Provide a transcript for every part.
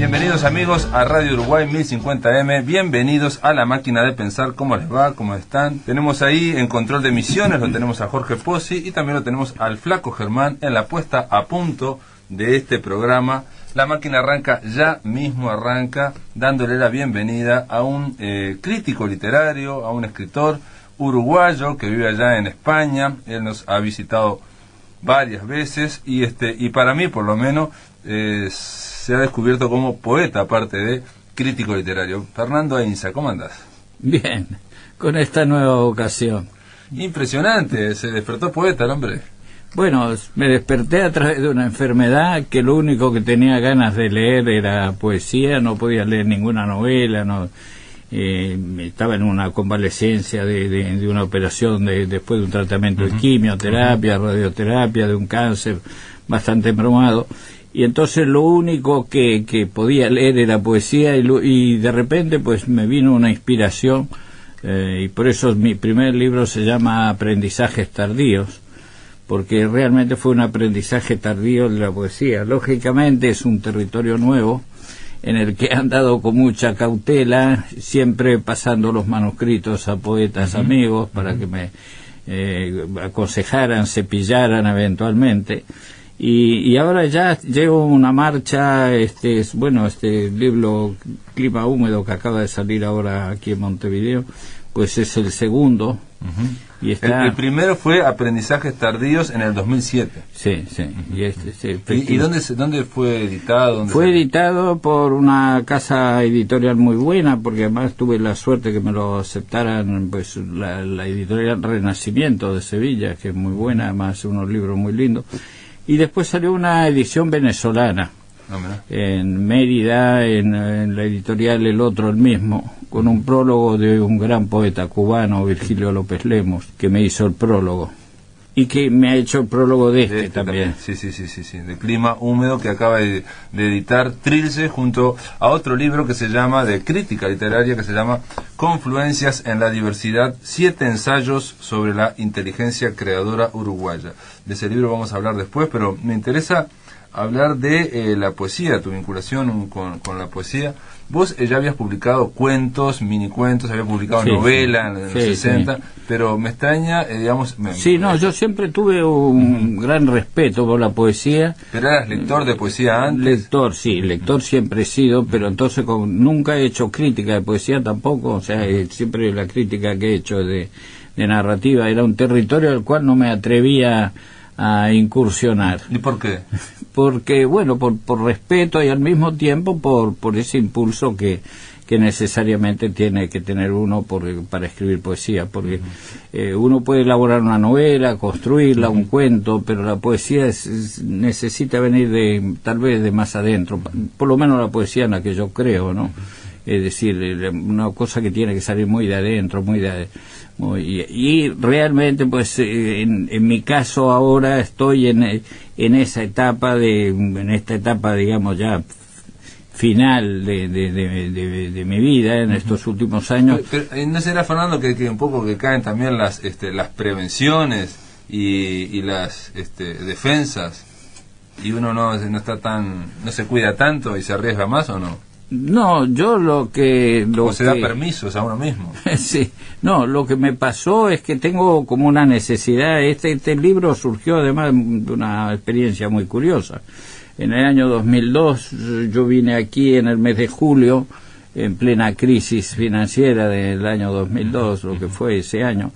Bienvenidos amigos a Radio Uruguay 1050M, bienvenidos a La Máquina de Pensar. ¿Cómo les va? ¿Cómo están? Tenemos ahí en control de emisiones, lo tenemos a Jorge Pozzi y también lo tenemos al Flaco Germán en la puesta a punto de este programa. La máquina arranca, ya mismo arranca, dándole la bienvenida a un crítico literario, a un escritor uruguayo que vive allá en España. Él nos ha visitado varias veces y para mí por lo menos se ha descubierto como poeta, aparte de crítico literario. Fernando Einza, ¿cómo andás? Bien, con esta nueva vocación. Impresionante, se despertó poeta el hombre. Bueno, me desperté a través de una enfermedad que lo único que tenía ganas de leer era poesía, no podía leer ninguna novela, estaba en una convalecencia de una operación después de un tratamiento de quimioterapia, radioterapia, de un cáncer bastante embromado. Y entonces lo único que podía leer era poesía y de repente pues me vino una inspiración y por eso mi primer libro se llama Aprendizajes Tardíos, porque realmente fue un aprendizaje tardío de la poesía. Lógicamente es un territorio nuevo en el que he andado con mucha cautela, siempre pasando los manuscritos a poetas amigos para que me aconsejaran, cepillaran eventualmente. Y ahora ya llevo una marcha, este libro Clima Húmedo que acaba de salir ahora aquí en Montevideo, pues es el segundo. Y está... el primero fue Aprendizajes Tardíos en el 2007. Sí. ¿Y dónde fue editado? Fue editado por una casa editorial muy buena, porque además tuve la suerte que me lo aceptaran, pues la editorial Renacimiento de Sevilla, que es muy buena, además unos libros muy lindos. Y después salió una edición venezolana, en Mérida, en la editorial El Otro el Mismo, con un prólogo de un gran poeta cubano, Virgilio López Lemos, que me hizo el prólogo. Y que me ha hecho el prólogo de este también. Sí, de Clima Húmedo, que acaba de editar Trilce, junto a otro libro que se llama, de crítica literaria, que se llama Confluencias en la Diversidad, 7 ensayos sobre la inteligencia creadora uruguaya. De ese libro vamos a hablar después, pero me interesa hablar de la poesía, tu vinculación con la poesía. Vos ya habías publicado cuentos, minicuentos, habías publicado novela en los 60, pero me extraña, digamos... yo siempre tuve un gran respeto por la poesía. ¿Pero eras lector de poesía antes? Lector siempre he sido, pero entonces nunca he hecho crítica de poesía tampoco, o sea, siempre la crítica que he hecho de narrativa era un territorio al cual no me atrevía a incursionar. ¿Y por qué? Porque, bueno, por respeto y al mismo tiempo por ese impulso que necesariamente tiene que tener uno para escribir poesía, porque uno puede elaborar una novela, construirla, un cuento, pero la poesía necesita venir tal vez de más adentro, por lo menos la poesía en la que yo creo, ¿no? Es decir, una cosa que tiene que salir muy de adentro, y realmente pues en mi caso ahora estoy en esta etapa digamos ya final de mi vida en estos últimos años. Pero ¿no será, Fernando, que un poco que caen también las prevenciones y las defensas y uno no se cuida tanto y se arriesga más, o no? No, yo o se da permisos a uno mismo. Sí, no, lo que me pasó es que tengo como una necesidad. Este libro surgió además de una experiencia muy curiosa. En el año 2002 yo vine aquí en el mes de julio, en plena crisis financiera del año 2002, lo que fue ese año,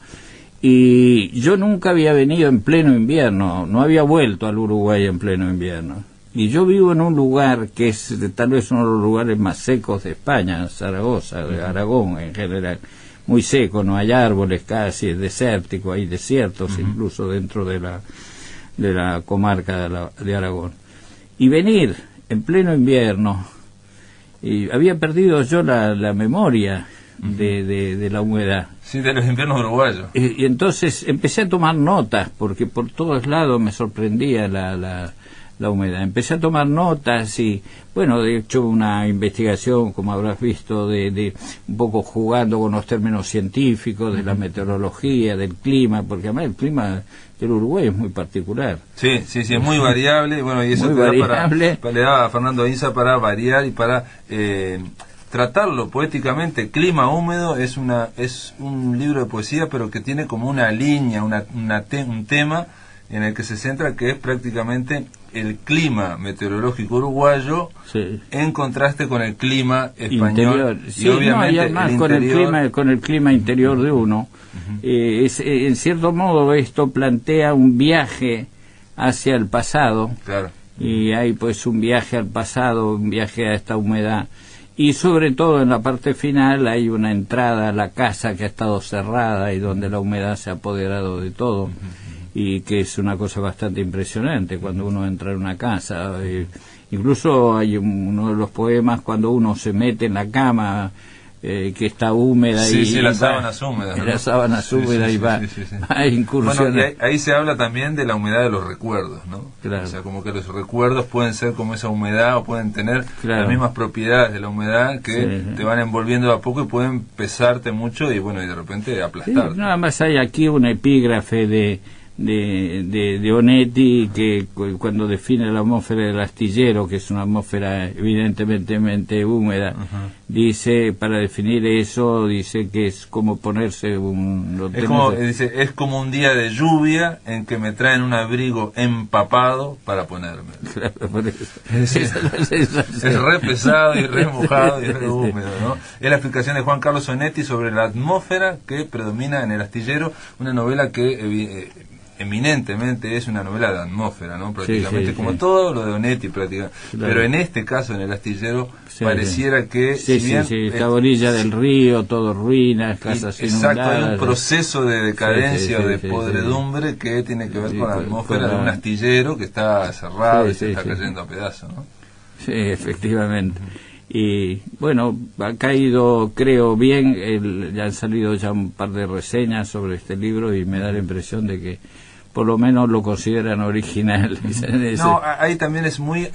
y yo nunca había venido en pleno invierno, no había vuelto al Uruguay en pleno invierno. Y yo vivo en un lugar que es tal vez uno de los lugares más secos de España, Zaragoza, de Aragón en general. Muy seco, no hay árboles casi, es desértico, hay desiertos incluso dentro de la comarca de Aragón. Y venir en pleno invierno, y había perdido yo la memoria de la humedad. Sí, de los inviernos uruguayos. Y entonces empecé a tomar notas, porque por todos lados me sorprendía la la humedad. Empecé a tomar notas y, bueno, de hecho una investigación, como habrás visto, de un poco jugando con los términos científicos, de la meteorología, del clima, porque además el clima del Uruguay es muy particular. Sí, es muy variable, bueno, y eso muy te da le da a Fernando Inza para variar y para tratarlo poéticamente. Clima húmedo es un libro de poesía, pero que tiene como una línea, un tema en el que se centra, que es prácticamente el clima meteorológico uruguayo, sí, en contraste con el clima español. Sí, y obviamente y además con el clima interior de uno. En cierto modo esto plantea un viaje hacia el pasado. Claro. Y hay pues un viaje al pasado, un viaje a esta humedad. Y sobre todo en la parte final hay una entrada a la casa que ha estado cerrada y donde la humedad se ha apoderado de todo. Y que es una cosa bastante impresionante cuando uno entra en una casa. Incluso hay uno de los poemas cuando uno se mete en la cama que está húmeda, sí, las sábanas húmedas, ¿no? Las sábanas húmedas y va a incursionar. Bueno, y ahí se habla también de la humedad de los recuerdos, ¿no? Claro. O sea, como que los recuerdos pueden ser como esa humedad o pueden tener las mismas propiedades de la humedad que te van envolviendo a poco y pueden pesarte mucho y bueno, y de repente aplastarte. Sí, nada más hay aquí un epígrafe de Onetti que cuando define la atmósfera del astillero, que es una atmósfera evidentemente húmeda, dice, para definir eso, dice que es como ponerse es como un día de lluvia en que me traen un abrigo empapado para ponerme. Es re pesado y re mojado y re húmedo, ¿no? Es la explicación de Juan Carlos Onetti sobre la atmósfera que predomina en el astillero, una novela que eminentemente es una novela de atmósfera, ¿no? Prácticamente, como todo lo de Onetti, prácticamente. Claro. Pero en este caso, en el astillero, pareciera que... está a orilla del río, todo ruinas, casas inundadas. Exacto, hay un proceso de decadencia o de podredumbre que tiene que ver con la atmósfera de un astillero que está cerrado y se está cayendo a pedazos, ¿no? Sí, efectivamente. Y bueno, ha caído, creo, bien, ya han salido ya un par de reseñas sobre este libro y me da la impresión de que por lo menos lo consideran original. No, ahí también es muy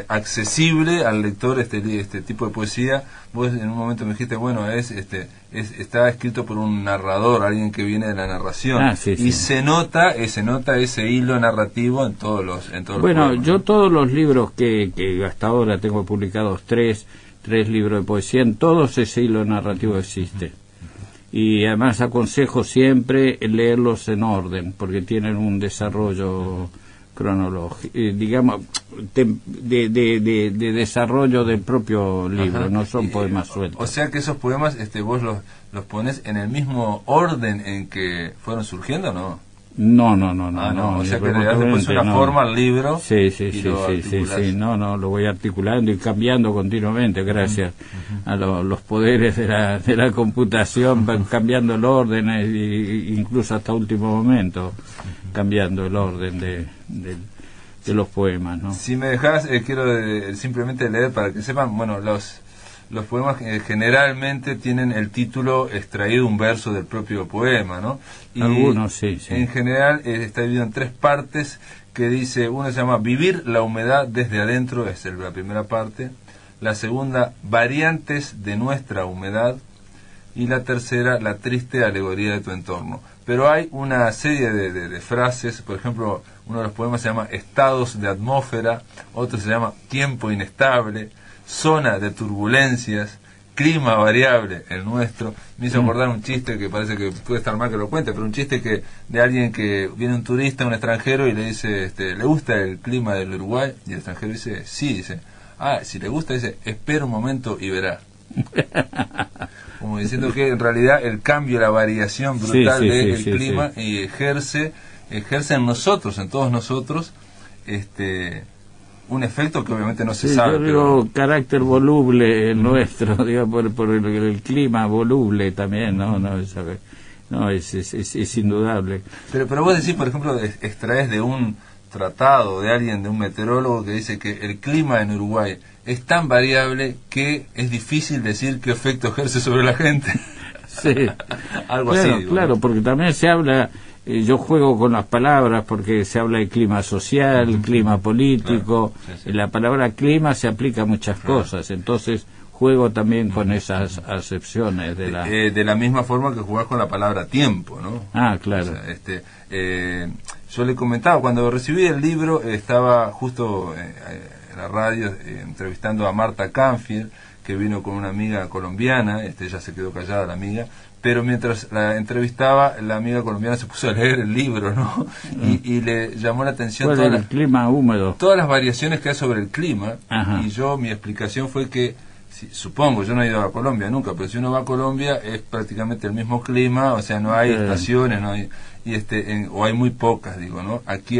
accesible al lector este tipo de poesía. Vos en un momento me dijiste, bueno, está escrito por un narrador, alguien que viene de la narración, y se nota ese hilo narrativo en todos los bueno, poemas, yo ¿no? Todos los libros que hasta ahora tengo publicados, tres libros de poesía, en todos ese hilo narrativo existe. Y además aconsejo siempre leerlos en orden, porque tienen un desarrollo cronológico, digamos, de desarrollo del propio libro. No son poemas sueltos. O sea que esos poemas vos los pones en el mismo orden en que fueron surgiendo, ¿no? No. O sea que le das después una forma al libro. Sí. No, lo voy articulando y cambiando continuamente, gracias a los poderes de la computación, van cambiando el orden, incluso hasta último momento, cambiando el orden de los poemas, ¿no? Si me dejas, quiero simplemente leer para que sepan, bueno, los poemas generalmente tienen el título extraído un verso del propio poema, ¿no? Y algunos sí. En general está dividido en tres partes, que dice, uno se llama Vivir la humedad desde adentro, es la primera parte; la segunda, Variantes de nuestra humedad; y la tercera, La triste alegoría de tu entorno. Pero hay una serie de frases, por ejemplo, uno de los poemas se llama Estados de atmósfera, otro se llama Tiempo inestable, Zona de turbulencias, Clima variable, el nuestro. Me hizo acordar un chiste que parece que puede estar mal que lo cuente, pero un chiste de alguien que viene un turista, un extranjero, y le dice, ¿le gusta el clima del Uruguay? Y el extranjero dice, sí, dice, si le gusta, dice, espera un momento y verá. Como diciendo que en realidad el cambio, la variación brutal del clima y ejerce en nosotros, en todos nosotros, un efecto que obviamente no se sabe. Yo digo carácter voluble el nuestro, digo, por el clima voluble también, es indudable. Pero vos decís, por ejemplo, extraes de un tratado de alguien, de un meteorólogo, que dice que el clima en Uruguay es tan variable que es difícil decir qué efecto ejerce sobre la gente. Sí. Algo así. Claro, porque también se habla yo juego con las palabras porque se habla de clima social, clima político. Claro. Sí. La palabra clima se aplica a muchas cosas, entonces juego también con esas acepciones de la misma forma que jugás con la palabra tiempo, ¿no? Ah, claro. O sea, yo le comentaba, cuando recibí el libro, estaba justo en la radio entrevistando a Marta Canfield, que vino con una amiga colombiana, ya se quedó callada la amiga, pero mientras la entrevistaba, la amiga colombiana se puso a leer el libro, ¿no? Y le llamó la atención el clima húmedo, todas las variaciones que hay sobre el clima. Ajá. Y mi explicación fue que, supongo, yo no he ido a Colombia nunca, pero si uno va a Colombia es prácticamente el mismo clima, o sea, no hay estaciones, no hay, o hay muy pocas, digo, ¿no? Aquí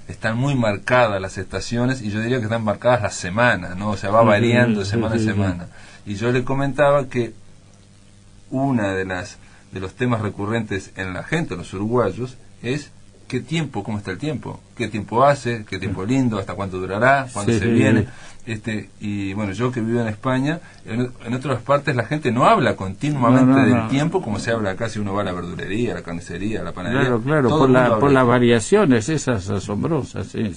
están muy marcadas las estaciones, y yo diría que están marcadas las semanas, ¿no? O sea, va variando semana a semana. Y yo le comentaba que una de los temas recurrentes en la gente, los uruguayos, es qué tiempo, cómo está el tiempo, qué tiempo hace, qué tiempo lindo, hasta cuánto durará, cuándo se viene. Y bueno, yo que vivo en España, en otras partes la gente no habla continuamente del tiempo como se habla acá si uno va a la verdulería, a la carnicería, a la panadería. Claro, por las variaciones esas asombrosas, sí.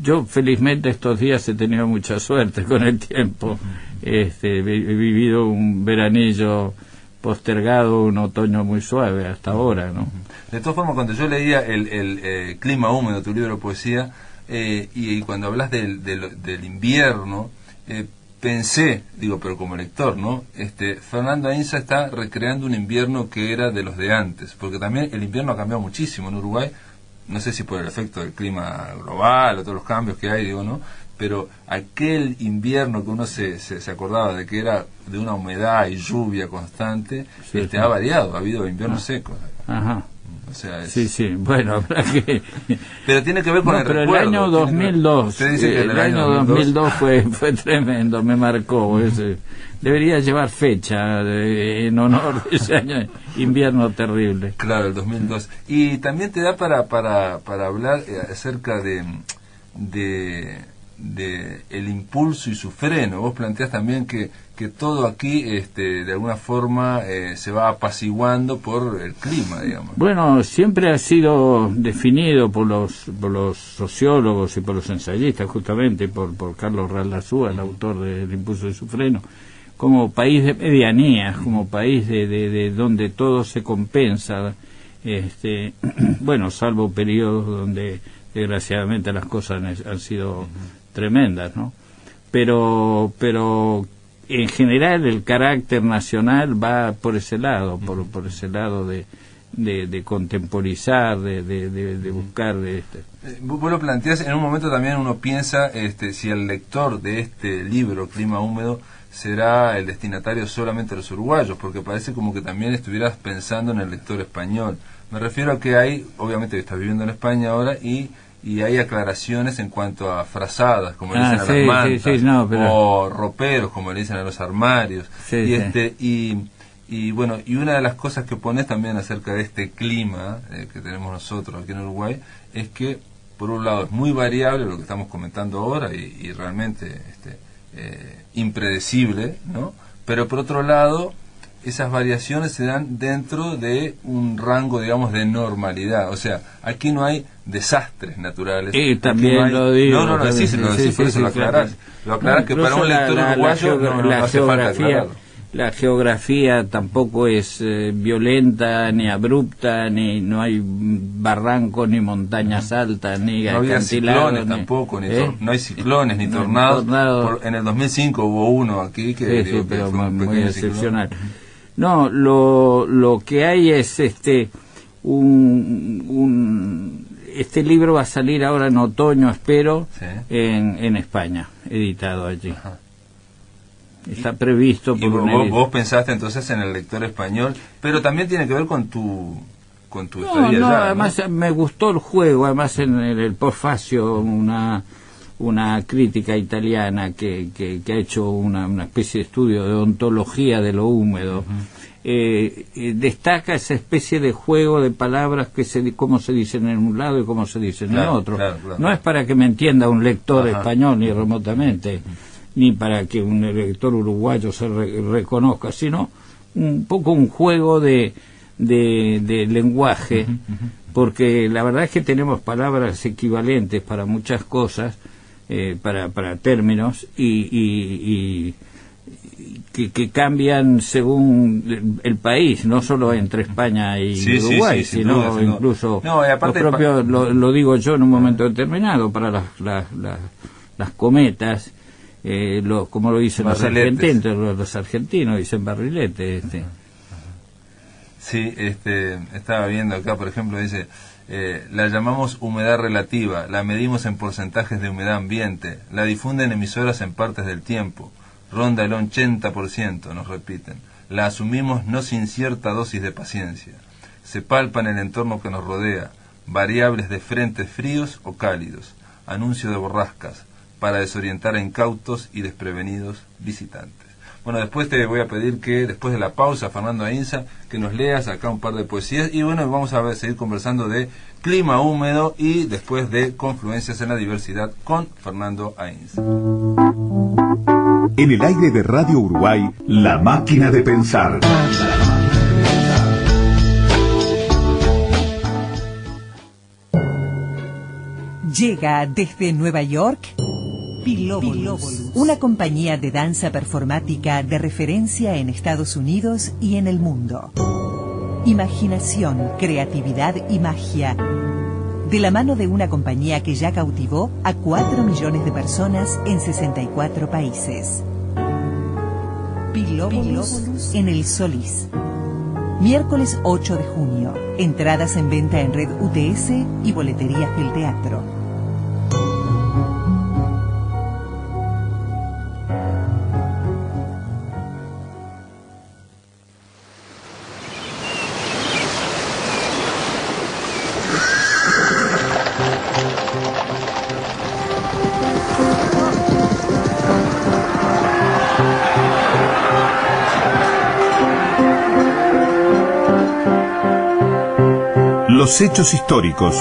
Yo felizmente estos días he tenido mucha suerte con el tiempo. He vivido un veranillo postergado, un otoño muy suave hasta ahora, ¿no? De todas formas, cuando yo leía el Clima Húmedo, tu libro de poesía, y cuando hablas del invierno, pensé, pero como lector, ¿no? Fernando Ainza está recreando un invierno que era de los de antes, porque también el invierno ha cambiado muchísimo en Uruguay, no sé si por el efecto del clima global o todos los cambios que hay, ¿no? Pero aquel invierno que uno se acordaba de que era de una humedad y lluvia constante, ha variado, ha habido inviernos secos. Ajá. O sea, sí, bueno, habrá que... Pero tiene que ver con el recuerdo. Pero el año 2002, el año 2002 fue tremendo, me marcó. Debería llevar fecha en honor de ese año invierno terrible. Claro, el 2002. Y también te da para hablar acerca de el impulso y su freno. Vos planteás también que todo aquí de alguna forma se va apaciguando por el clima, digamos. Bueno, siempre ha sido definido por los sociólogos y por los ensayistas, justamente por Carlos Raldazúa, el autor del impulso y su freno, como país de medianías, como país de donde todo se compensa, bueno, salvo periodos donde desgraciadamente las cosas han sido tremendas, ¿no? Pero en general el carácter nacional va por ese lado, por ese lado de contemporizar, de buscar Vos lo planteás, en un momento también uno piensa si el lector de este libro, Clima Húmedo, será el destinatario solamente los uruguayos, porque parece como que también estuvieras pensando en el lector español. Me refiero a que obviamente estás viviendo en España ahora, y hay aclaraciones en cuanto a frazadas, como le dicen a las mantas, o roperos, como le dicen a los armarios. Y bueno, y una de las cosas que pones también acerca de este clima que tenemos nosotros aquí en Uruguay, es que por un lado es muy variable lo que estamos comentando ahora, y realmente impredecible, ¿no? Pero por otro lado, esas variaciones se dan dentro de un rango, digamos, de normalidad. O sea, aquí no hay desastres naturales. Y también no hay... lo digo. No, sí, por eso lo aclarás. Lo aclarás que para un lector uruguayo no hace falta aclararlo. La geografía tampoco es violenta, ni abrupta, ni no hay barrancos, ni montañas altas, ni no había ciclones tampoco, no hay ciclones, ni tornados. En el 2005 hubo uno aquí que, pero muy excepcional. No, lo que hay es este libro va a salir ahora en otoño, espero, en España, editado allí. Ajá. Está previsto por vos pensaste entonces en el lector español, pero también tiene que ver con tu estadía allá, además me gustó el juego, además en el postfacio una crítica italiana que ha hecho una especie de estudio de ontología de lo húmedo. Destaca esa especie de juego de palabras cómo se dicen en un lado y cómo se dicen en otro. Claro. No es para que me entienda un lector español ni remotamente, ni para que un lector uruguayo se reconozca, sino un poco un juego de de lenguaje, porque la verdad es que tenemos palabras equivalentes para muchas cosas, para términos, y que cambian según el país, no solo entre España y Uruguay, sino incluso aparte lo propio, lo digo yo en un momento determinado, para las cometas, como lo dicen los argentinos dicen barrilete. Sí, estaba viendo acá, por ejemplo, dice, la llamamos humedad relativa, la medimos en porcentajes de humedad ambiente, la difunden emisoras en partes del tiempo, ronda el 80%, nos repiten, la asumimos no sin cierta dosis de paciencia, se palpa en el entorno que nos rodea, variables de frentes fríos o cálidos, anuncio de borrascas, para desorientar a incautos y desprevenidos visitantes. Bueno, después te voy a pedir que, después de la pausa, Fernando Ainsa, que nos leas acá un par de poesías, y bueno, vamos a seguir conversando de clima húmedo y después de confluencias en la diversidad con Fernando Ainsa. En el aire de Radio Uruguay, La Máquina de Pensar. Llega desde Nueva York Pilóvolus, una compañía de danza performática de referencia en Estados Unidos y en el mundo. Imaginación, creatividad y magia. De la mano de una compañía que ya cautivó a 4 millones de personas en 64 países. Pilóvolus en el Solís. Miércoles 8 de junio. Entradas en venta en Red UTS y boleterías del teatro. Los hechos históricos.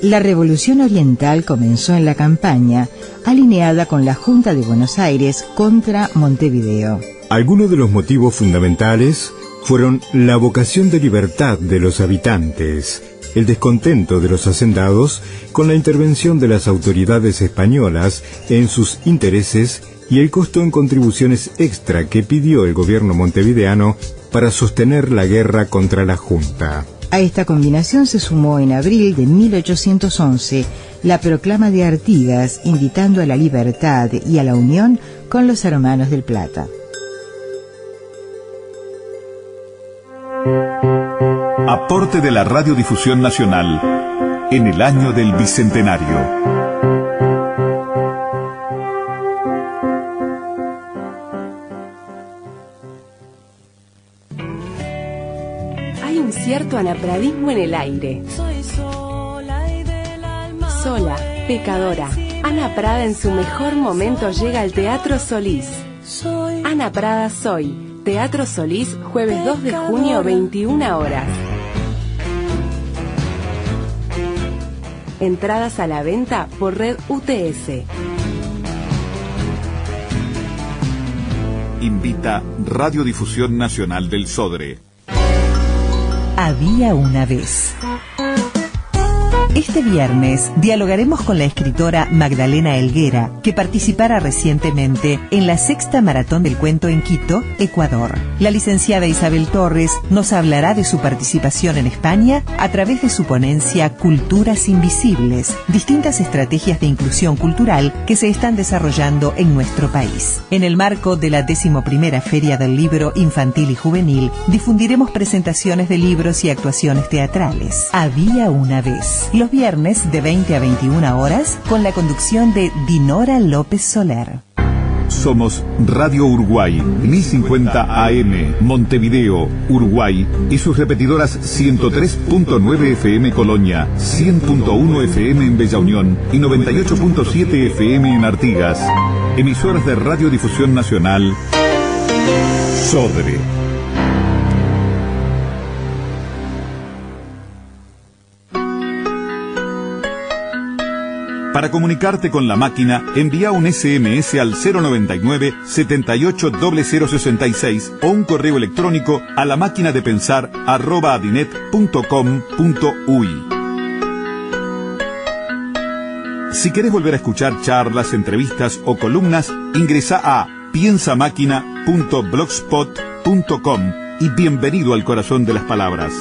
La Revolución Oriental comenzó en la campaña, alineada con la Junta de Buenos Aires contra Montevideo. Algunos de los motivos fundamentales fueron la vocación de libertad de los habitantes, el descontento de los hacendados con la intervención de las autoridades españolas en sus intereses y el costo en contribuciones extra que pidió el gobierno montevideano para sostener la guerra contra la Junta. A esta combinación se sumó en abril de 1811 la proclama de Artigas invitando a la libertad y a la unión con los hermanos del Plata. Aporte de la Radiodifusión Nacional en el año del Bicentenario. Cierto anapradismo en el aire. Soy sola y del alma. Sola, pecadora. Ana Prada en su mejor momento llega al Teatro Solís. Ana Prada Soy. Teatro Solís, jueves 2 de junio, 21 horas. Entradas a la venta por Red UTS. Invita Radiodifusión Nacional del Sodre. Había una vez. Este viernes dialogaremos con la escritora Magdalena Helguera, que participara recientemente en la 6ª Maratón del Cuento en Quito, Ecuador. La licenciada Isabel Torres nos hablará de su participación en España a través de su ponencia Culturas Invisibles, distintas estrategias de inclusión cultural que se están desarrollando en nuestro país. En el marco de la 11ª Feria del Libro Infantil y Juvenil, difundiremos presentaciones de libros y actuaciones teatrales. Había una vez. Los viernes de 20 a 21 horas con la conducción de Dinora López Soler. Somos Radio Uruguay, 1050 AM, Montevideo, Uruguay, y sus repetidoras 103.9 FM Colonia, 100.1 FM en Bella Unión y 98.7 FM en Artigas. Emisoras de Radiodifusión Nacional, Sodre. Para comunicarte con la máquina, envía un SMS al 099 78 0066 o un correo electrónico a lamaquinadepensar@adinet.com.uy. Si querés volver a escuchar charlas, entrevistas o columnas, ingresa a piensamáquina.blogspot.com y bienvenido al corazón de las palabras.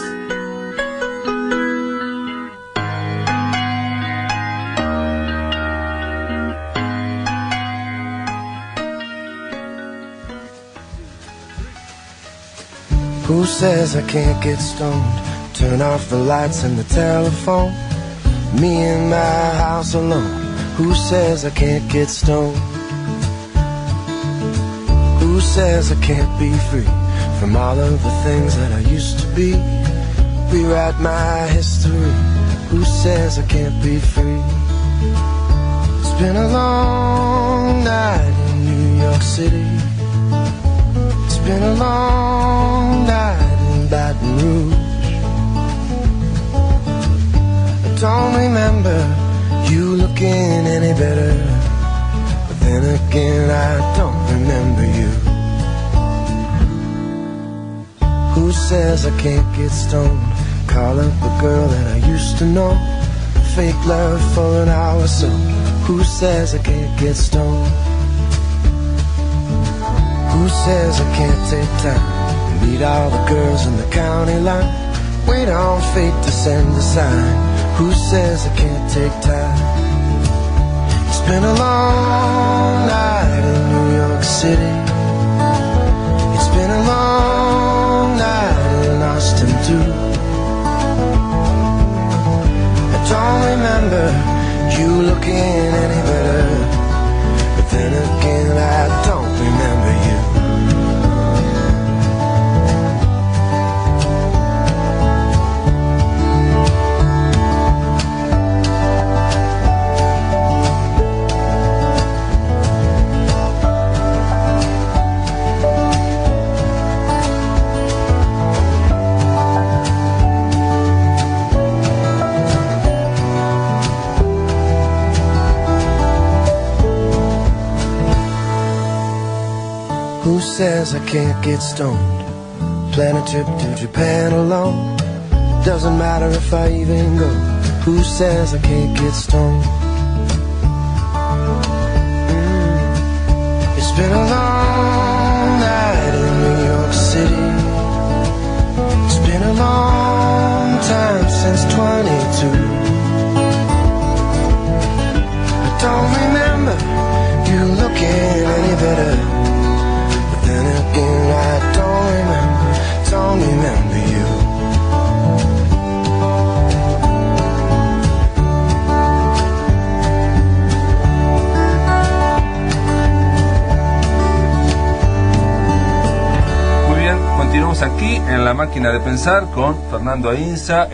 Who says I can't get stoned? Turn off the lights and the telephone. Me in my house alone. Who says I can't get stoned? Who says I can't be free from all of the things that I used to be? Rewrite my history. Who says I can't be free? It's been a long night in New York City. It's been a long night in Baton Rouge. I don't remember you looking any better, but then again I don't remember you. Who says I can't get stoned? Call up a girl that I used to know. Fake love for an hour or so. Who says I can't get stoned? Who says I can't take time? Meet all the girls in the county line. Wait on fate to send a sign. Who says I can't take time? It's been a long night in New York City. It's been a long night in Austin too. I don't remember you looking any better, but then again I don't remember you. Who says I can't get stoned? Plan a trip to Japan alone. Doesn't matter if I even go. Who says I can't get stoned? It's been a long night in New York City. It's been a long time since 22. I don't remember you looking any better. Then again, I don't remember you. Muy bien, continuamos aquí en La Máquina de Pensar con Fernando Ainsa,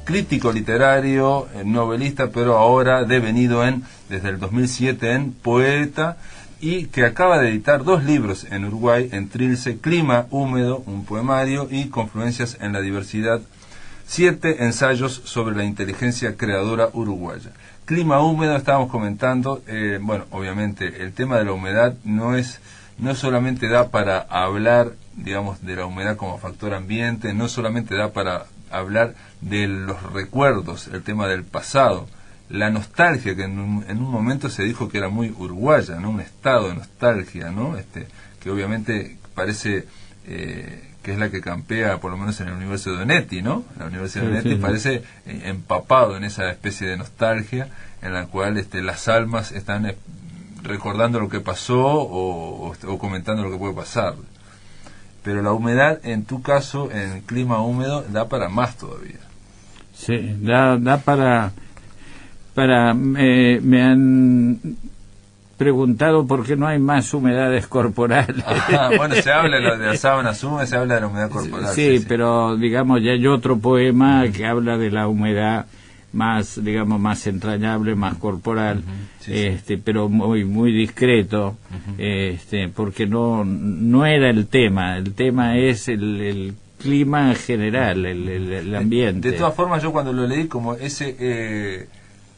crítico literario, novelista, pero ahora devenido desde el 2007 en poeta, y que acaba de editar 2 libros en Uruguay, en Trilce: Clima Húmedo, un poemario, y Confluencias en la Diversidad, 7 ensayos sobre la inteligencia creadora uruguaya. Clima húmedo, estábamos comentando, bueno, obviamente el tema de la humedad no solamente da para hablar, digamos, de la humedad como factor ambiente, no solamente da para hablar de los recuerdos, el tema del pasado, la nostalgia, que en un momento se dijo que era muy uruguaya, ¿no? Un estado de nostalgia, ¿no? Que obviamente parece que es la que campea, por lo menos en el universo de Onetti, ¿no? La Universidad de Onetti parece empapado en esa especie de nostalgia en la cual las almas están recordando lo que pasó o comentando lo que puede pasar. Pero la humedad, en tu caso, en clima húmedo, da para más todavía. Sí, da para me han preguntado por qué no hay más humedades corporales. Bueno, se habla de las sábanas húmedas, se habla de la humedad corporal. Sí, pero digamos, ya hay otro poema que habla de la humedad más, digamos, más entrañable, más corporal, pero muy discreto, porque no era el tema es el clima general, el ambiente. De todas formas, yo cuando lo leí, como ese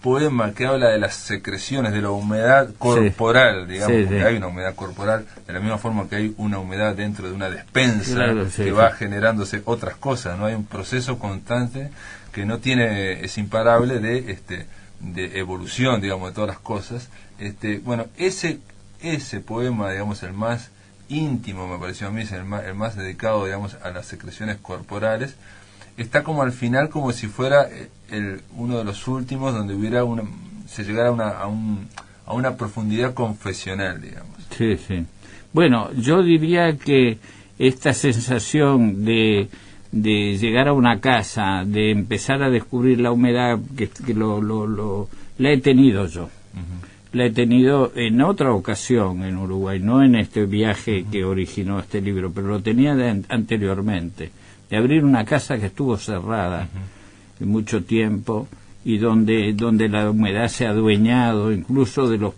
poema que habla de las secreciones, de la humedad corporal, digamos, porque hay una humedad corporal, de la misma forma que hay una humedad dentro de una despensa que va generándose otras cosas, ¿no? Hay un proceso constante que no tiene, es imparable de evolución, digamos, de todas las cosas. Bueno, ese poema, digamos, el más íntimo, me pareció a mí, es el más dedicado, digamos, a las secreciones corporales, está como al final, como si fuera uno de los últimos donde se llegara a una profundidad confesional, digamos. Sí, sí. Bueno, yo diría que esta sensación de llegar a una casa, de empezar a descubrir la humedad, que la he tenido yo. La he tenido en otra ocasión en Uruguay, no en este viaje que originó este libro, pero lo tenía anteriormente, de abrir una casa que estuvo cerrada mucho tiempo y donde la humedad se ha adueñado incluso de los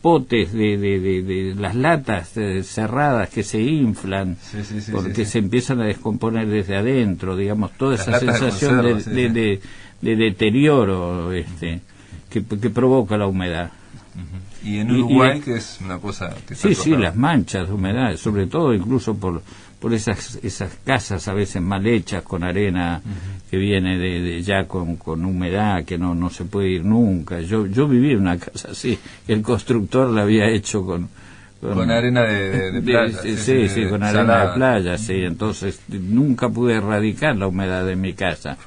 potes de las latas cerradas que se inflan porque se empiezan a descomponer desde adentro, digamos, toda esa sensación de deterioro que provoca la humedad. Y en Uruguay, que es una cosa que sí, las manchas de humedad, sobre todo incluso por esas casas a veces mal hechas con arena que viene ya con humedad, que no se puede ir nunca. Yo viví en una casa así, el constructor la había hecho con arena de playa. Sí, con arena de playa, sí. Entonces nunca pude erradicar la humedad de mi casa.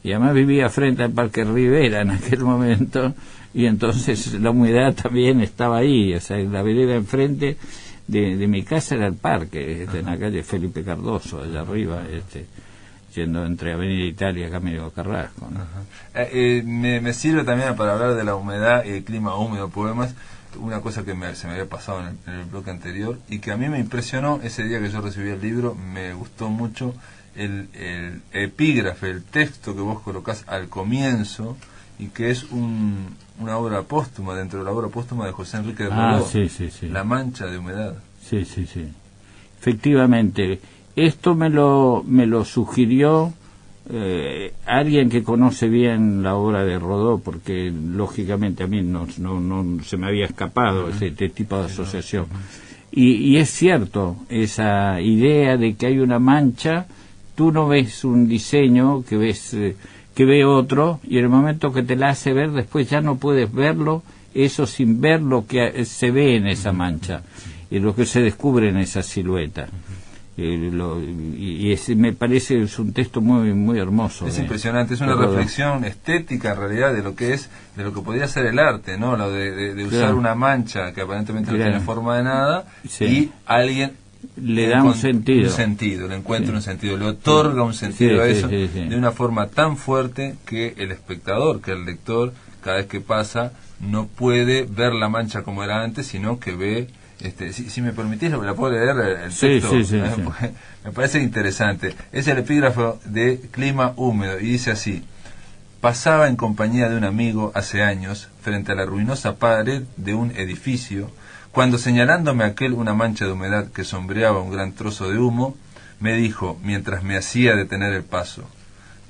Y además vivía frente al Parque Rivera en aquel momento, y entonces la humedad también estaba ahí. O sea, la vereda enfrente de mi casa era el parque, en la calle Felipe Cardoso, allá arriba, yendo entre Avenida Italia, Camino Carrasco, ¿no? Me sirve también para hablar de la humedad y el clima húmedo, poemas, una cosa que se me había pasado en el bloque anterior, y que a mí me impresionó ese día que yo recibí el libro, me gustó mucho el epígrafe, el texto que vos colocás al comienzo, y que es una obra póstuma, dentro de la obra póstuma de José Enrique de Rodó, La mancha de humedad. Sí. Efectivamente, esto me lo sugirió alguien que conoce bien la obra de Rodó, porque lógicamente a mí no se me había escapado ese tipo de asociación. Y es cierto, esa idea de que hay una mancha, tú no ves un diseño que ve otro, y en el momento que te la hace ver, después ya no puedes verlo, eso sin ver lo que se ve en esa mancha, y lo que se descubre en esa silueta. Me parece es un texto muy muy hermoso. Es impresionante, es una reflexión estética en realidad de lo que podría ser el arte, ¿no? Lo de usar una mancha que aparentemente no tiene forma de nada, y alguien le da un sentido, le encuentra un sentido, le otorga un sentido a eso, de una forma tan fuerte que el espectador, que el lector, cada vez que pasa, no puede ver la mancha como era antes, sino que ve, si me permitís, la puedo leer el texto, me parece interesante. Es el epígrafo de Clima húmedo, y dice así: pasaba en compañía de un amigo hace años, frente a la ruinosa pared de un edificio, cuando señalándome aquel una mancha de humedad que sombreaba un gran trozo de humo, me dijo, mientras me hacía detener el paso: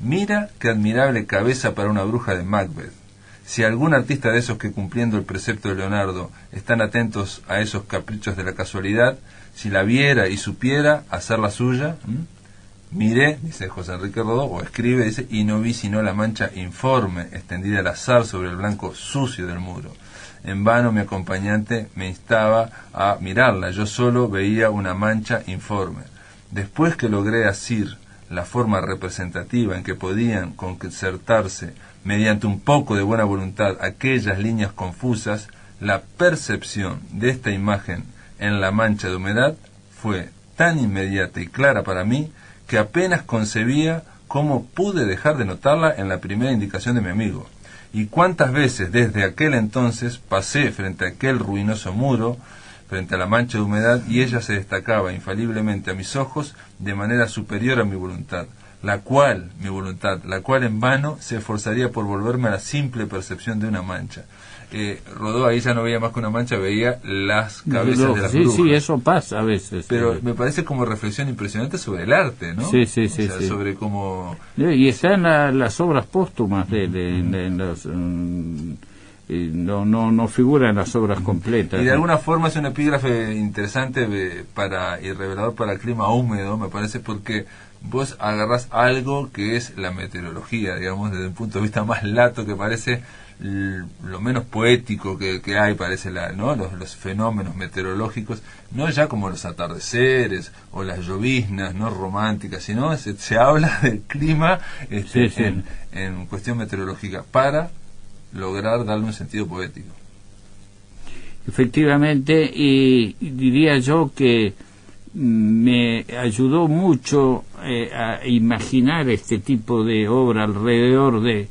mira qué admirable cabeza para una bruja de Macbeth. Si algún artista de esos que, cumpliendo el precepto de Leonardo, están atentos a esos caprichos de la casualidad, si la viera y supiera hacer la suya, miré, dice José Enrique Rodó, o escribe, dice, y no vi sino la mancha informe, extendida al azar sobre el blanco sucio del muro. En vano mi acompañante me instaba a mirarla, yo solo veía una mancha informe. Después que logré asir la forma representativa en que podían concertarse, mediante un poco de buena voluntad, aquellas líneas confusas, la percepción de esta imagen en la mancha de humedad fue tan inmediata y clara para mí, que apenas concebía cómo pude dejar de notarla en la primera indicación de mi amigo. Y cuántas veces desde aquel entonces pasé frente a aquel ruinoso muro, frente a la mancha de humedad, y ella se destacaba infaliblemente a mis ojos de manera superior a mi voluntad. mi voluntad, la cual en vano se esforzaría por volverme a la simple percepción de una mancha. Rodó ahí ya no veía más que una mancha, veía las cabezas de las brujas. Sí, eso pasa a veces. Pero me parece como reflexión impresionante sobre el arte, ¿no? Sí. Sobre cómo... Y está en las obras póstumas de los... no figura en las obras completas. Y de alguna forma es un epígrafe interesante y revelador para el clima húmedo, me parece, porque vos agarrás algo que es la meteorología, digamos, desde un punto de vista más lato, que parece lo menos poético que hay, parece ¿no? los fenómenos meteorológicos, no ya como los atardeceres o las lloviznas no románticas, sino se habla del clima en cuestión meteorológica para lograr darle un sentido poético. Efectivamente, y diría yo que me ayudó mucho a imaginar este tipo de obra alrededor de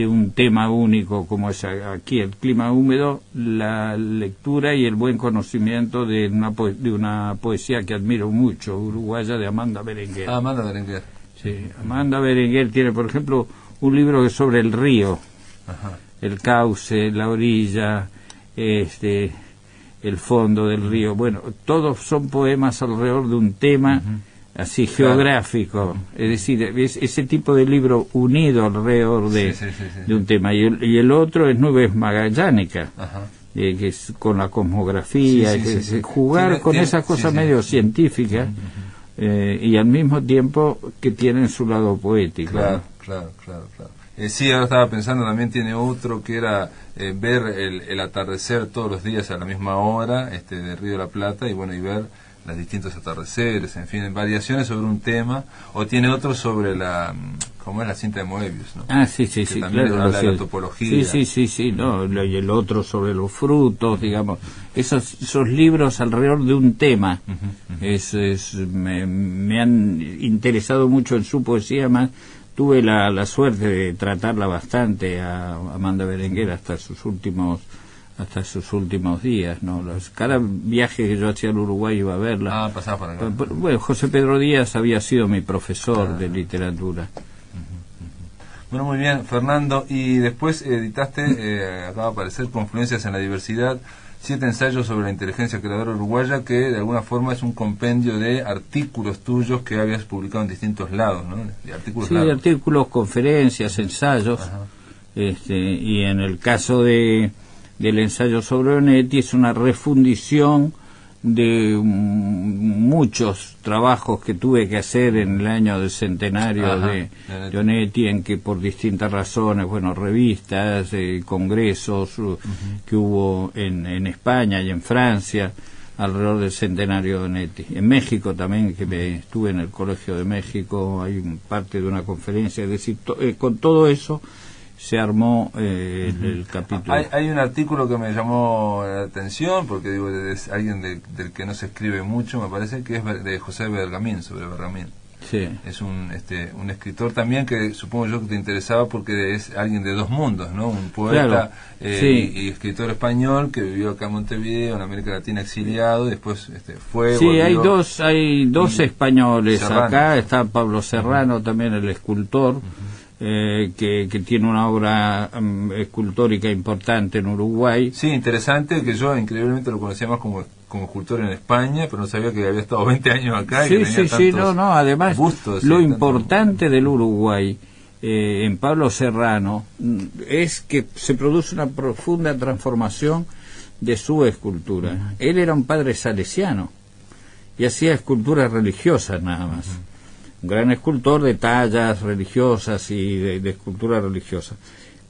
un tema único como es aquí el clima húmedo, la lectura y el buen conocimiento de una poesía que admiro mucho, uruguaya, de Amanda Berenguer. Amanda Berenguer. Sí, Amanda Berenguer tiene, por ejemplo, un libro que es sobre el río. Ajá. El cauce, la orilla, el fondo del río. Bueno, todos son poemas alrededor de un tema así geográfico. Es decir, ese tipo de libro unido alrededor de un tema. Y el otro es Nubes Magallánicas, que es con la cosmografía, jugar con esas cosas medio científicas y al mismo tiempo que tienen su lado poético. Claro, ¿no? Claro. Sí, ahora estaba pensando, también tiene otro que era ver el atardecer todos los días a la misma hora de Río de la Plata y ver los distintos atardeceres, en fin, variaciones sobre un tema. O tiene otro sobre como es la cinta de Moebius, ¿no? Sí, también claro. habla de la topología. Sí, no, y el otro sobre los frutos, digamos. Esos libros alrededor de un tema me han interesado mucho en su poesía, más. Tuve la suerte de tratarla bastante a Amanda Berenguer hasta sus últimos días, ¿no? Cada viaje que yo hacía al Uruguay iba a verla. Pasaba por acá. Bueno, José Pedro Díaz había sido mi profesor de literatura. Bueno, muy bien, Fernando. Y después editaste, acaba de aparecer, Confluencias en la Diversidad, 7 ensayos sobre la inteligencia creadora uruguaya, que de alguna forma es un compendio de artículos tuyos que habías publicado en distintos lados, ¿no? Artículos, conferencias, ensayos. Y en el caso del ensayo sobre Onetti es una refundición de muchos trabajos que tuve que hacer en el año del centenario de Onetti, en que por distintas razones, revistas, congresos que hubo en España y en Francia alrededor del centenario de Onetti. En México también, que estuve en el Colegio de México, hay parte de una conferencia, es decir, con todo eso se armó el capítulo. Hay un artículo que me llamó la atención, porque es alguien del que no se escribe mucho, me parece, que es de José Bergamín, sobre Bergamín. Sí. Es un escritor también que supongo yo que te interesaba porque es alguien de dos mundos, ¿no? Un poeta y escritor español que vivió acá en Montevideo, en América Latina, exiliado, y después fue... Sí, volvió, hay dos españoles Serrano. Acá, está Pablo Serrano, también el escultor, que tiene una obra escultórica importante en Uruguay. Sí, interesante, que yo increíblemente lo conocía más como escultor en España, pero no sabía que había estado 20 años acá y que tenía además gustos, lo importante del Uruguay en Pablo Serrano es que se produce una profunda transformación de su escultura. Él era un padre salesiano y hacía esculturas religiosas nada más. Un gran escultor de tallas religiosas y de escultura religiosa.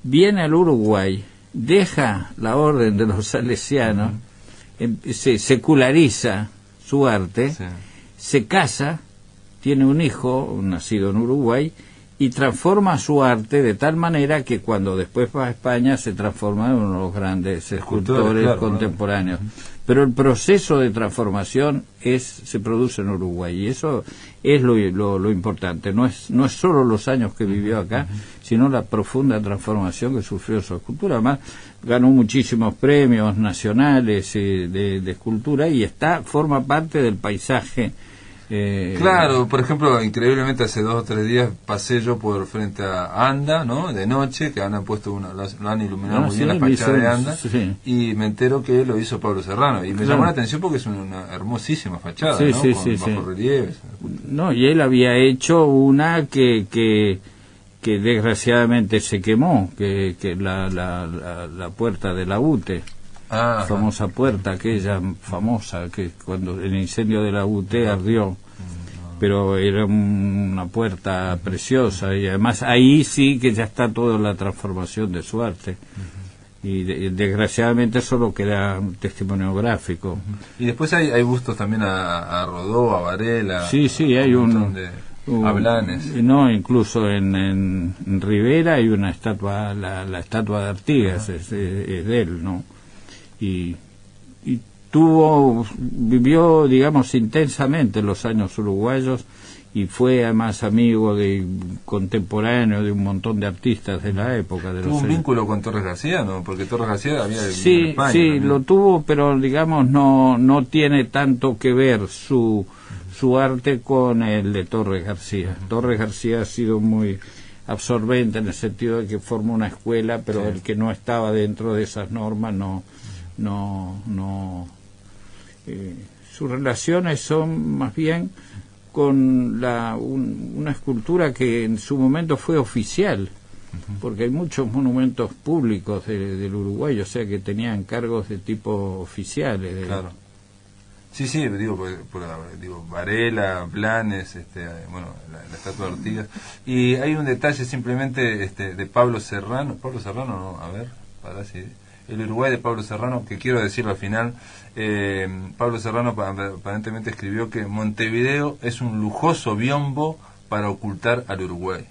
Viene al Uruguay, deja la orden de los salesianos, se seculariza su arte, se casa, tiene un hijo nacido en Uruguay y transforma su arte de tal manera que cuando después va a España se transforma en uno de los grandes escultores contemporáneos. Pero el proceso de transformación se produce en Uruguay y eso es lo importante. No es solo los años que vivió acá, sino la profunda transformación que sufrió su escultura. Además, ganó muchísimos premios nacionales de escultura y forma parte del paisaje Claro, por ejemplo, increíblemente hace 2 o 3 días pasé yo por frente a Anda, ¿no? De noche, que han puesto lo han iluminado muy bien la fachada de Anda, y me entero que lo hizo Pablo Serrano, y me llamó la atención porque es una hermosísima fachada, ¿no? Con bajorrelieves. No, y él había hecho una que desgraciadamente se quemó, que la puerta de la UTE. Famosa puerta, aquella famosa que cuando el incendio de la UT ardió, pero era una puerta preciosa, y además ahí sí que ya está toda la transformación de su arte, y desgraciadamente solo queda un testimonio gráfico. Y después hay bustos también a Rodó, a Varela. Sí, hay a Blanes. No, incluso en Rivera hay una estatua, la estatua de Artigas, es de él, ¿no? Y vivió, digamos, intensamente los años uruguayos, y fue además amigo contemporáneo de un montón de artistas de la época. ¿Tuvo un vínculo con Torres García, no? Porque Torres García había vivido en España. Sí, también lo tuvo, pero digamos no tiene tanto que ver su arte con el de Torres García. Torres García ha sido muy absorbente en el sentido de que formó una escuela, pero el que no estaba dentro de esas normas sus relaciones son más bien con una escultura que en su momento fue oficial, porque hay muchos monumentos públicos del Uruguay, o sea que tenían cargos de tipo oficiales. Claro. Sí, digo Varela, Blanes, la estatua de Artigas. Y hay un detalle simplemente de Pablo Serrano, no, a ver, para si... El Uruguay de Pablo Serrano, que quiero decirlo al final, Pablo Serrano aparentemente escribió que Montevideo es un lujoso biombo para ocultar al Uruguay.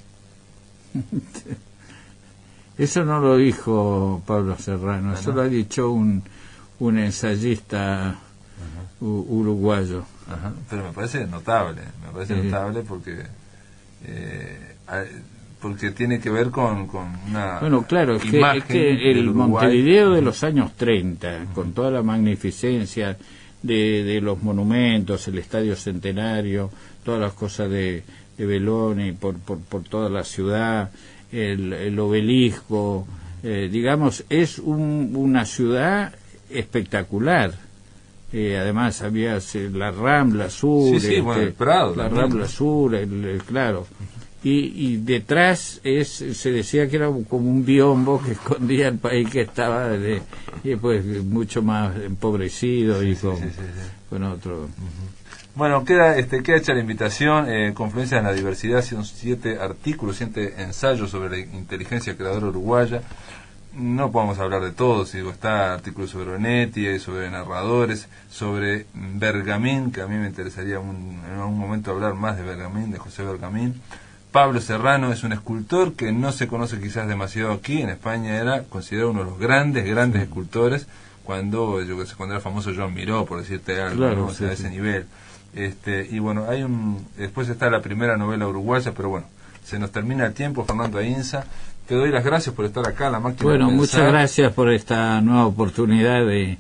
Eso no lo dijo Pablo Serrano, eso lo ha dicho un ensayista uruguayo. Pero me parece notable porque tiene que ver con una... Bueno, claro, es que el Montevideo de los años 30, con toda la magnificencia de los monumentos, el Estadio Centenario, todas las cosas de Belloni, por toda la ciudad, el obelisco, digamos, es una ciudad espectacular. Además había la Rambla Sur, el Prado, la Rambla Sur, claro. Y detrás se decía que era como un biombo que escondía el país que estaba pues mucho más empobrecido y con otro. Bueno, queda hecha la invitación. Confluencia en la diversidad, son 7 artículos, 7 ensayos sobre la inteligencia creadora uruguaya. No podemos hablar de todos, está artículos sobre Onetti, sobre narradores, sobre Bergamín, que a mí me interesaría en algún momento hablar más de Bergamín, de José Bergamín. Pablo Serrano es un escultor que no se conoce quizás demasiado aquí. En España era considerado uno de los grandes escultores cuando era famoso Joan Miró, por decirte algo, claro, ¿no? O sea, a ese nivel. Y bueno, después está la primera novela uruguaya, pero bueno, se nos termina el tiempo. Fernando Ainsa, te doy las gracias por estar acá, La Máquina de Pensar. Muchas gracias por esta nueva oportunidad de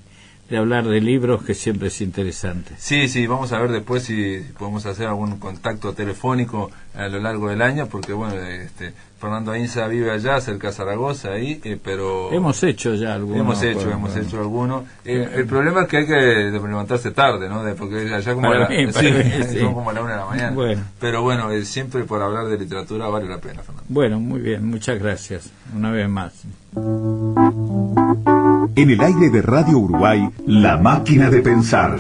hablar de libros, que siempre es interesante. Sí, vamos a ver después si podemos hacer algún contacto telefónico a lo largo del año, porque bueno, Fernando Ainsa vive allá, cerca de Zaragoza, pero... Hemos hecho ya algunos. Hemos hecho algunos. El problema es que hay que levantarse tarde, ¿no? Porque allá como son como a la 1 de la mañana. Bueno. Pero bueno, siempre por hablar de literatura vale la pena, Fernando. Bueno, muy bien, muchas gracias. Una vez más. En el aire de Radio Uruguay, La Máquina de Pensar.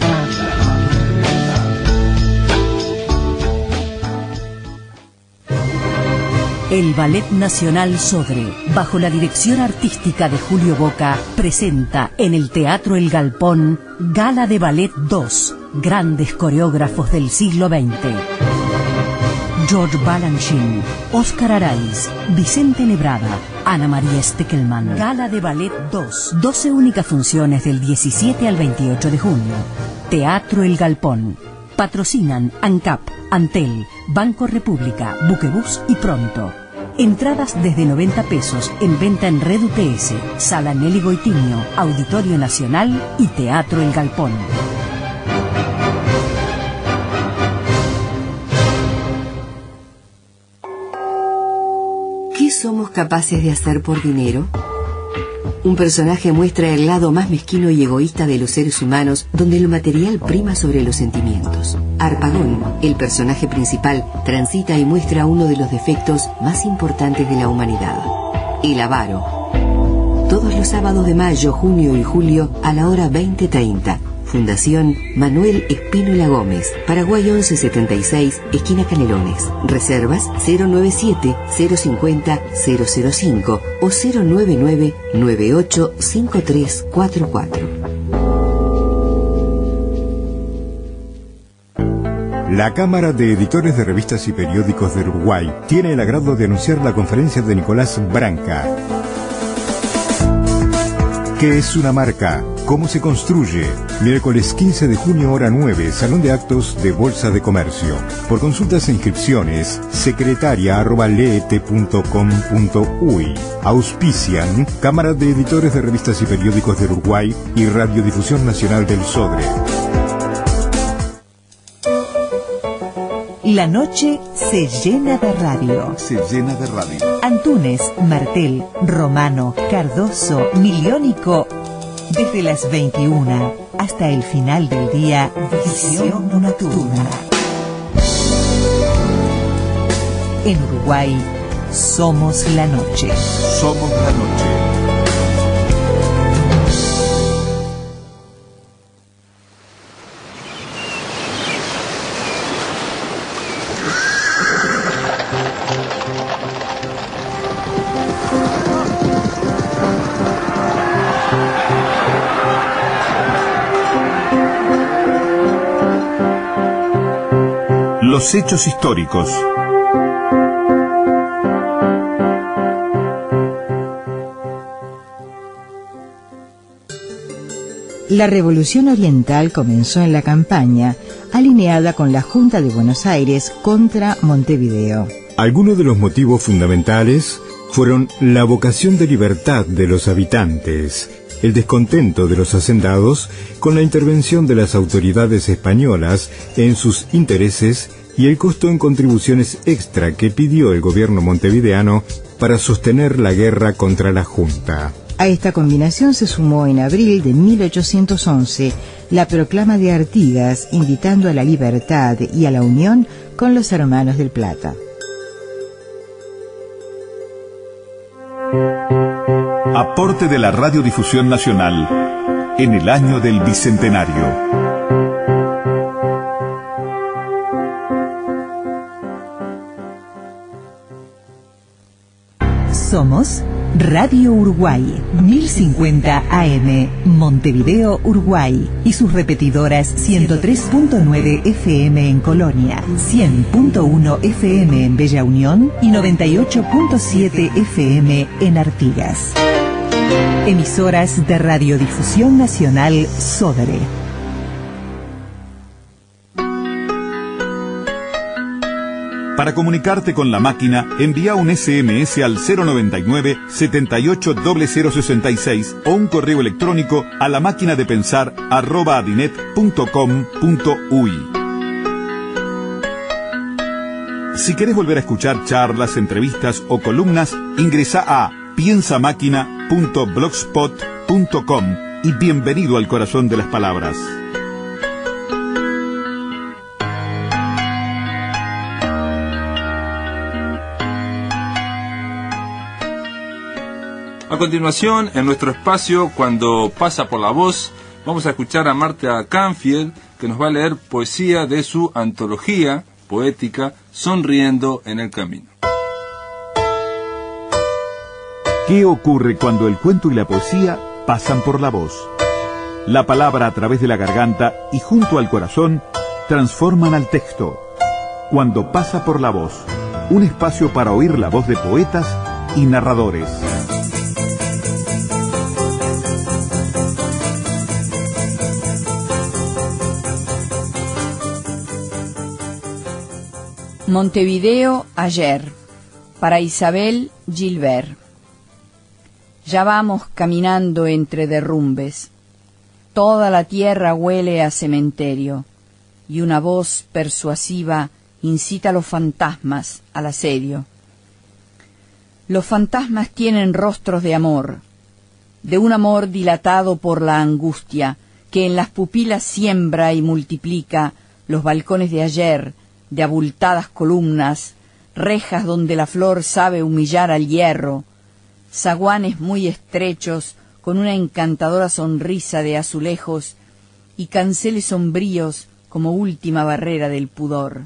El Ballet Nacional Sodre, bajo la dirección artística de Julio Boca, presenta en el Teatro El Galpón Gala de Ballet 2, grandes coreógrafos del siglo XX. George Balanchine, Oscar Araiz, Vicente Nebrada, Ana María Steckelman. Gala de Ballet 2. 12 únicas funciones del 17 al 28 de junio. Teatro El Galpón. Patrocinan ANCAP, Antel, Banco República, Buquebús y Pronto. Entradas desde 90 pesos en venta en Red UTS, Sala Nelly Goitiño, Auditorio Nacional y Teatro El Galpón. somos capaces de hacer por dinero? Un personaje muestra el lado más mezquino y egoísta de los seres humanos, donde lo material prima sobre los sentimientos. Harpagón, el personaje principal, transita y muestra uno de los defectos más importantes de la humanidad: el avaro. Todos los sábados de mayo, junio y julio a la hora 20:30. Fundación Manuel Espínola Gómez, Paraguay 1176, esquina Canelones. Reservas 097-050-005 o 099-985344. La Cámara de Editores de Revistas y Periódicos del Uruguay tiene el agrado de anunciar la conferencia de Nicolás Branca. ¿Qué es una marca? ¿Cómo se construye? Miércoles 15 de junio, hora 9, Salón de Actos de Bolsa de Comercio. Por consultas e inscripciones, secretaria@leete.com.uy. Auspician Cámara de Editores de Revistas y Periódicos del Uruguay y Radiodifusión Nacional del Sodre. La noche se llena de radio. Se llena de radio. Antunes, Martel, Romano, Cardoso, Miliónico. Desde las 21 hasta el final del día, visión nocturna. En Uruguay, somos la noche. Somos la noche. Los hechos históricos. La Revolución Oriental comenzó en la campaña, alineada con la Junta de Buenos Aires contra Montevideo. Algunos de los motivos fundamentales fueron la vocación de libertad de los habitantes, el descontento de los hacendados con la intervención de las autoridades españolas en sus intereses y el costo en contribuciones extra que pidió el gobierno montevideano para sostener la guerra contra la Junta. A esta combinación se sumó en abril de 1811 la proclama de Artigas invitando a la libertad y a la unión con los hermanos del Plata. Aporte de la Radiodifusión Nacional en el año del Bicentenario. Somos Radio Uruguay, 1050 AM, Montevideo, Uruguay, y sus repetidoras 103.9 FM en Colonia, 100.1 FM en Bella Unión y 98.7 FM en Artigas. Emisoras de Radiodifusión Nacional Sodre. Para comunicarte con la máquina, envía un SMS al 099-780066 o un correo electrónico a lamaquinadepensar@adinet.com.uy. Si querés volver a escuchar charlas, entrevistas o columnas, ingresa a piensamáquina.blogspot.com y bienvenido al corazón de las palabras. A continuación, en nuestro espacio, cuando pasa por la voz, vamos a escuchar a Marta Canfield, que nos va a leer poesía de su antología poética Sonriendo en el Camino. ¿Qué ocurre cuando el cuento y la poesía pasan por la voz? La palabra a través de la garganta y junto al corazón transforman al texto. Cuando pasa por la voz, un espacio para oír la voz de poetas y narradores. Montevideo ayer, para Isabel Gilbert. Ya vamos caminando entre derrumbes. Toda la tierra huele a cementerio, y una voz persuasiva incita a los fantasmas al asedio. Los fantasmas tienen rostros de amor, de un amor dilatado por la angustia, que en las pupilas siembra y multiplica los balcones de ayer, de abultadas columnas, rejas donde la flor sabe humillar al hierro, zaguanes muy estrechos con una encantadora sonrisa de azulejos y canceles sombríos como última barrera del pudor.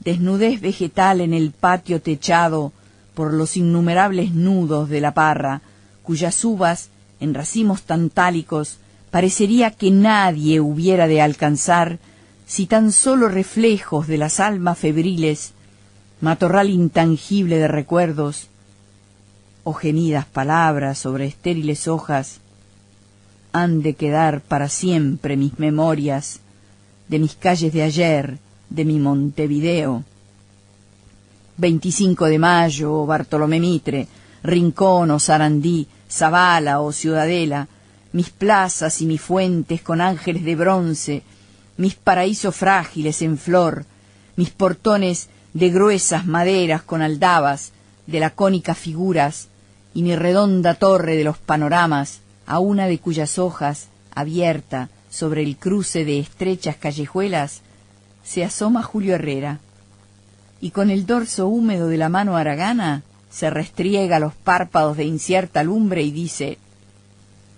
Desnudez vegetal en el patio techado por los innumerables nudos de la parra, cuyas uvas, en racimos tantálicos, parecería que nadie hubiera de alcanzar si tan solo reflejos de las almas febriles, matorral intangible de recuerdos, o gemidas palabras sobre estériles hojas, han de quedar para siempre mis memorias de mis calles de ayer, de mi Montevideo. 25 de Mayo o Bartolomé Mitre, Rincón o Sarandí, Zavala o Ciudadela, mis plazas y mis fuentes con ángeles de bronce, mis paraísos frágiles en flor, mis portones de gruesas maderas con aldabas, de lacónicas figuras, y mi redonda torre de los panoramas, a una de cuyas hojas, abierta sobre el cruce de estrechas callejuelas, se asoma Julio Herrera, y con el dorso húmedo de la mano haragana se restriega los párpados de incierta lumbre y dice: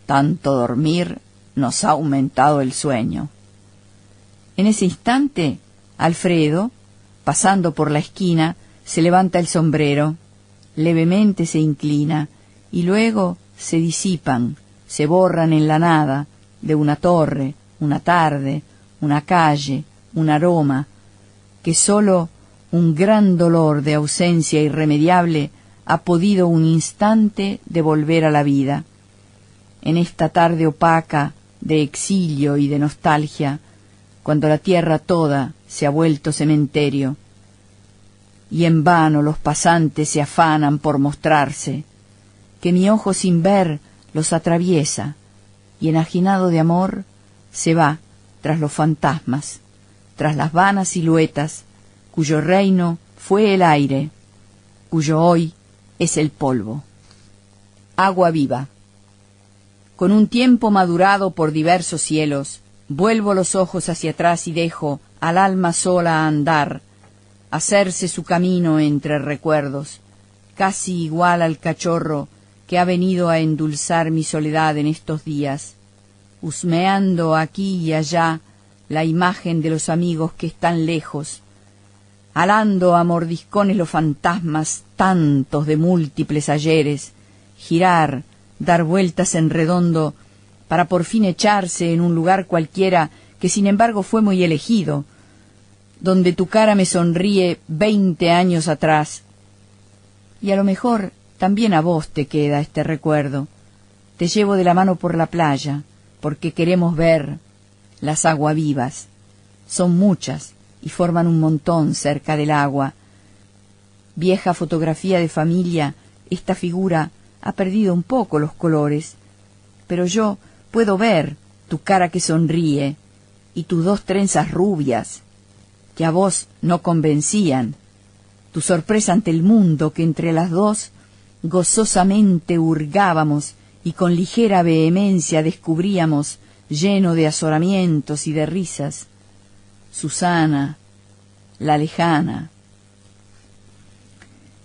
tanto dormir nos ha aumentado el sueño. En ese instante, Alfredo, pasando por la esquina, se levanta el sombrero, levemente se inclina, y luego se disipan, se borran en la nada, de una torre, una tarde, una calle, un aroma, que sólo un gran dolor de ausencia irremediable ha podido un instante devolver a la vida. En esta tarde opaca de exilio y de nostalgia, cuando la tierra toda se ha vuelto cementerio, y en vano los pasantes se afanan por mostrarse, que mi ojo sin ver los atraviesa, y enajenado de amor se va tras los fantasmas, tras las vanas siluetas, cuyo reino fue el aire, cuyo hoy es el polvo. Agua viva. Con un tiempo madurado por diversos cielos, vuelvo los ojos hacia atrás y dejo al alma sola andar, hacerse su camino entre recuerdos, casi igual al cachorro que ha venido a endulzar mi soledad en estos días, husmeando aquí y allá la imagen de los amigos que están lejos, alando a mordiscones los fantasmas tantos de múltiples ayeres, girar, dar vueltas en redondo, para por fin echarse en un lugar cualquiera que sin embargo fue muy elegido, donde tu cara me sonríe 20 años atrás, y a lo mejor también a vos te queda este recuerdo. Te llevo de la mano por la playa, porque queremos ver las aguavivas. Son muchas y forman un montón cerca del agua. Vieja fotografía de familia, esta figura ha perdido un poco los colores, pero yo puedo ver tu cara que sonríe y tus 2 trenzas rubias, que a vos no convencían, tu sorpresa ante el mundo que entre las dos gozosamente hurgábamos y con ligera vehemencia descubríamos, lleno de azoramientos y de risas. Susana, la lejana.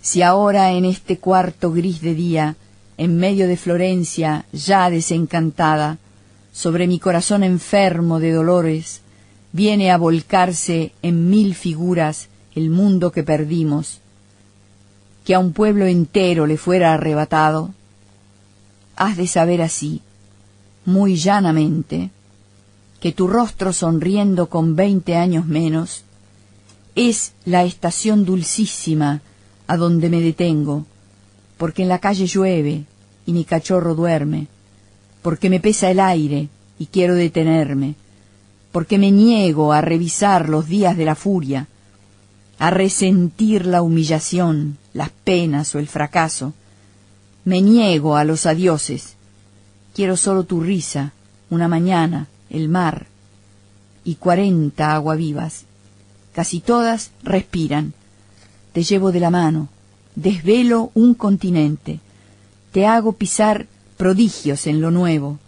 Si ahora en este cuarto gris de día, en medio de Florencia ya desencantada, sobre mi corazón enfermo de dolores, viene a volcarse en 1000 figuras el mundo que perdimos, que a un pueblo entero le fuera arrebatado, has de saber así, muy llanamente, que tu rostro sonriendo con 20 años menos es la estación dulcísima a donde me detengo, porque en la calle llueve y mi cachorro duerme, porque me pesa el aire y quiero detenerme, porque me niego a revisar los días de la furia, a resentir la humillación, las penas o el fracaso. Me niego a los adioses. Quiero solo tu risa, una mañana, el mar, y 40 aguavivas. Casi todas respiran. Te llevo de la mano, desvelo un continente, te hago pisar prodigios en lo nuevo,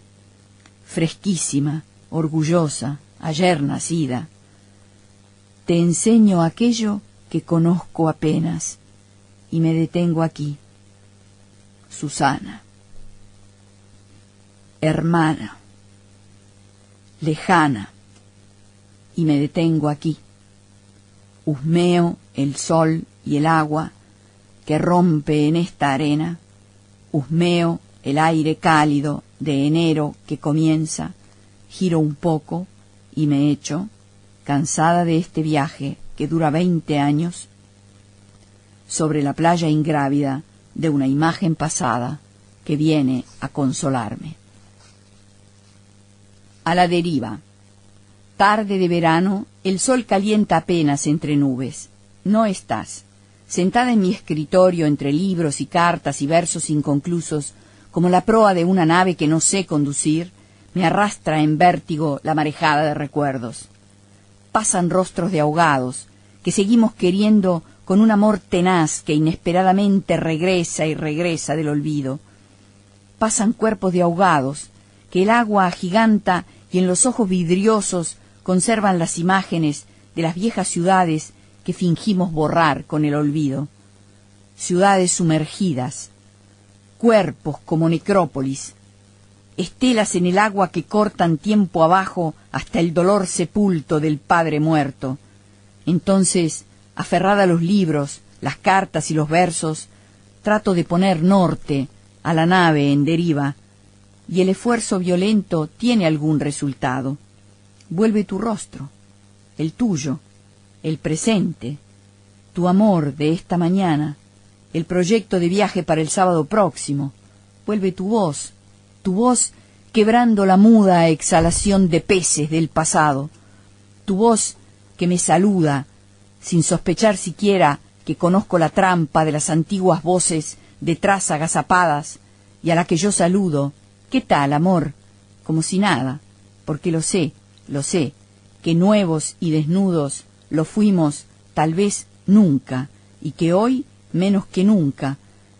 fresquísima, orgullosa, ayer nacida. Te enseño aquello que conozco apenas y me detengo aquí. Susana, hermana, lejana, y me detengo aquí. Husmeo el sol y el agua que rompe en esta arena, husmeo el aire cálido de enero que comienza, giro un poco y me echo, cansada de este viaje que dura 20 años, sobre la playa ingrávida de una imagen pasada que viene a consolarme. A la deriva. Tarde de verano, el sol calienta apenas entre nubes. No estás. Sentada en mi escritorio entre libros y cartas y versos inconclusos, como la proa de una nave que no sé conducir, me arrastra en vértigo la marejada de recuerdos. Pasan rostros de ahogados, que seguimos queriendo con un amor tenaz que inesperadamente regresa y regresa del olvido. Pasan cuerpos de ahogados, que el agua agiganta y en los ojos vidriosos conservan las imágenes de las viejas ciudades que fingimos borrar con el olvido. Ciudades sumergidas, cuerpos como necrópolis, estelas en el agua que cortan tiempo abajo hasta el dolor sepulto del padre muerto. Entonces, aferrada a los libros, las cartas y los versos, trato de poner norte a la nave en deriva, y el esfuerzo violento tiene algún resultado. Vuelve tu rostro, el tuyo, el presente, tu amor de esta mañana, el proyecto de viaje para el sábado próximo. Vuelve tu voz quebrando la muda exhalación de peces del pasado, tu voz que me saluda, sin sospechar siquiera que conozco la trampa de las antiguas voces detrás agazapadas, y a la que yo saludo, ¿qué tal, amor? Como si nada, porque lo sé, que nuevos y desnudos lo fuimos tal vez nunca, y que hoy menos que nunca,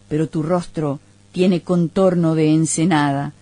pero tu rostro tiene contorno de ensenada,